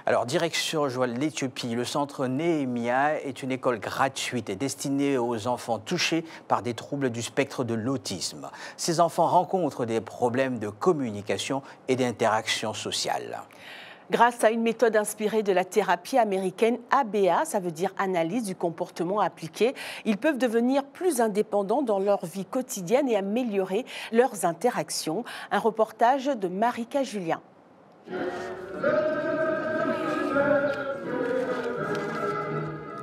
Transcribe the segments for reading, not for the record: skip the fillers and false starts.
Alors, direction l'Éthiopie, le centre Nehemia est une école gratuite et destinée aux enfants touchés par des troubles du spectre de l'autisme. Ces enfants rencontrent des problèmes de communication et d'interaction sociale. Grâce à une méthode inspirée de la thérapie américaine ABA, ça veut dire analyse du comportement appliqué, ils peuvent devenir plus indépendants dans leur vie quotidienne et améliorer leurs interactions. Un reportage de Marika Julien.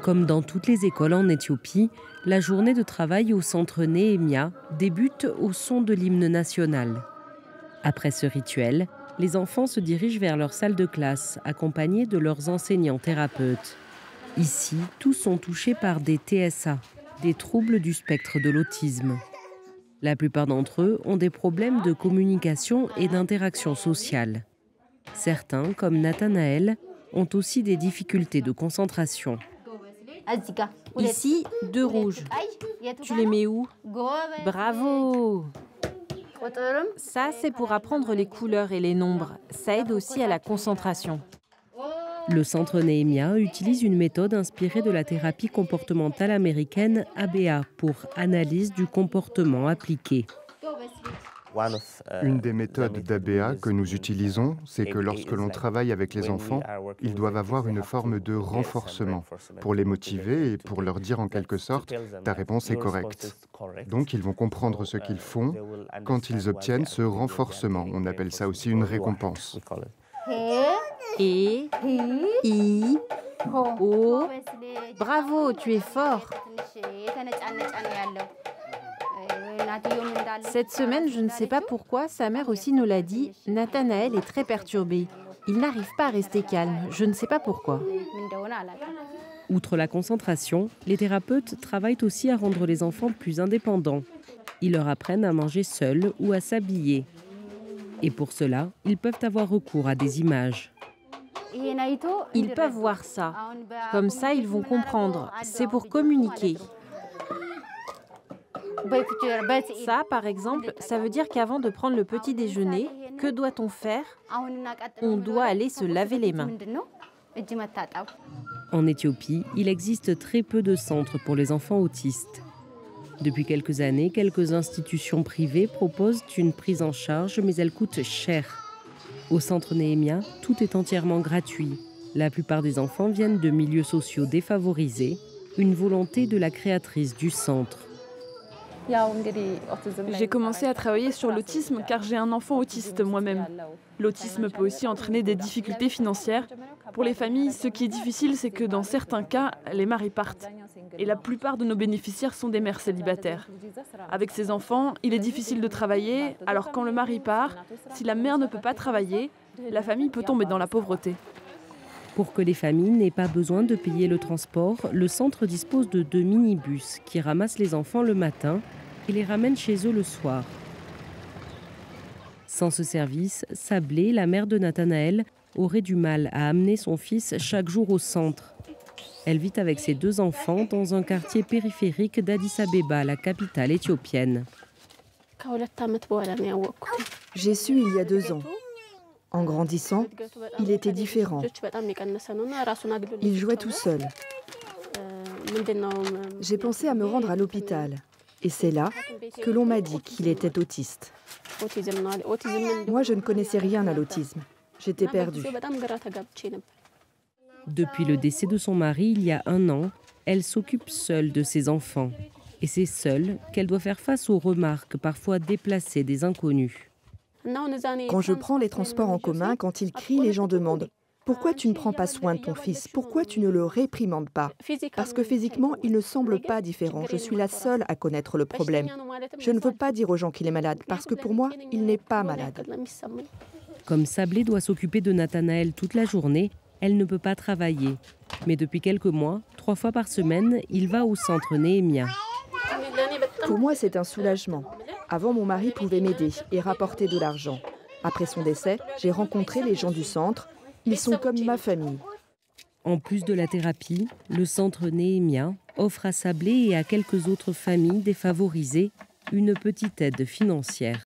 Comme dans toutes les écoles en Éthiopie, la journée de travail au centre Nehemia débute au son de l'hymne national. Après ce rituel, les enfants se dirigent vers leur salle de classe, accompagnés de leurs enseignants thérapeutes. Ici, tous sont touchés par des TSA, des troubles du spectre de l'autisme. La plupart d'entre eux ont des problèmes de communication et d'interaction sociale. Certains, comme Nathanaël, ont aussi des difficultés de concentration. Ici, 2 rouges. Tu les mets où? Bravo! Ça, c'est pour apprendre les couleurs et les nombres. Ça aide aussi à la concentration. Le centre Nehemia utilise une méthode inspirée de la thérapie comportementale américaine ABA pour analyse du comportement appliqué. Une des méthodes d'ABA que nous utilisons, c'est que lorsque l'on travaille avec les enfants, ils doivent avoir une forme de renforcement pour les motiver et pour leur dire en quelque sorte « ta réponse est correcte ». Donc ils vont comprendre ce qu'ils font quand ils obtiennent ce renforcement. On appelle ça aussi une récompense. Et, I, O. Bravo, tu es fort. Cette semaine, je ne sais pas pourquoi, sa mère aussi nous l'a dit, Nathanaël est très perturbé. Il n'arrive pas à rester calme, je ne sais pas pourquoi. Outre la concentration, les thérapeutes travaillent aussi à rendre les enfants plus indépendants. Ils leur apprennent à manger seuls ou à s'habiller. Et pour cela, ils peuvent avoir recours à des images. Ils peuvent voir ça. Comme ça, ils vont comprendre. C'est pour communiquer. Ça, par exemple, ça veut dire qu'avant de prendre le petit déjeuner, que doit-on faire? On doit aller se laver les mains. En Éthiopie, il existe très peu de centres pour les enfants autistes. Depuis quelques années, quelques institutions privées proposent une prise en charge, mais elles coûtent cher. Au centre Nehemia, tout est entièrement gratuit. La plupart des enfants viennent de milieux sociaux défavorisés, une volonté de la créatrice du centre. J'ai commencé à travailler sur l'autisme car j'ai un enfant autiste moi-même. L'autisme peut aussi entraîner des difficultés financières. Pour les familles, ce qui est difficile, c'est que dans certains cas, les maris partent. Et la plupart de nos bénéficiaires sont des mères célibataires. Avec ces enfants, il est difficile de travailler, alors quand le mari part, si la mère ne peut pas travailler, la famille peut tomber dans la pauvreté. Pour que les familles n'aient pas besoin de payer le transport, le centre dispose de 2 minibus qui ramassent les enfants le matin et les ramènent chez eux le soir. Sans ce service, Sablé, la mère de Nathanaël, aurait du mal à amener son fils chaque jour au centre. Elle vit avec ses 2 enfants dans un quartier périphérique d'Addis-Abeba, la capitale éthiopienne. J'ai su il y a 2 ans. En grandissant, il était différent. Il jouait tout seul. J'ai pensé à me rendre à l'hôpital. Et c'est là que l'on m'a dit qu'il était autiste. Moi, je ne connaissais rien à l'autisme. J'étais perdue. Depuis le décès de son mari il y a 1 an, elle s'occupe seule de ses enfants. Et c'est seule qu'elle doit faire face aux remarques parfois déplacées des inconnus. Quand je prends les transports en commun, quand ils crient, les gens demandent « Pourquoi tu ne prends pas soin de ton fils? Pourquoi tu ne le réprimandes pas ?» Parce que physiquement, il ne semble pas différent. Je suis la seule à connaître le problème. Je ne veux pas dire aux gens qu'il est malade, parce que pour moi, il n'est pas malade. Comme Sablé doit s'occuper de Nathanaël toute la journée, elle ne peut pas travailler. Mais depuis quelques mois, 3 fois par semaine, il va au centre Nehemia. Pour moi, c'est un soulagement. Avant, mon mari pouvait m'aider et rapporter de l'argent. Après son décès, j'ai rencontré les gens du centre. Ils sont comme ma famille. En plus de la thérapie, le centre Nehemia offre à Sablé et à quelques autres familles défavorisées une petite aide financière.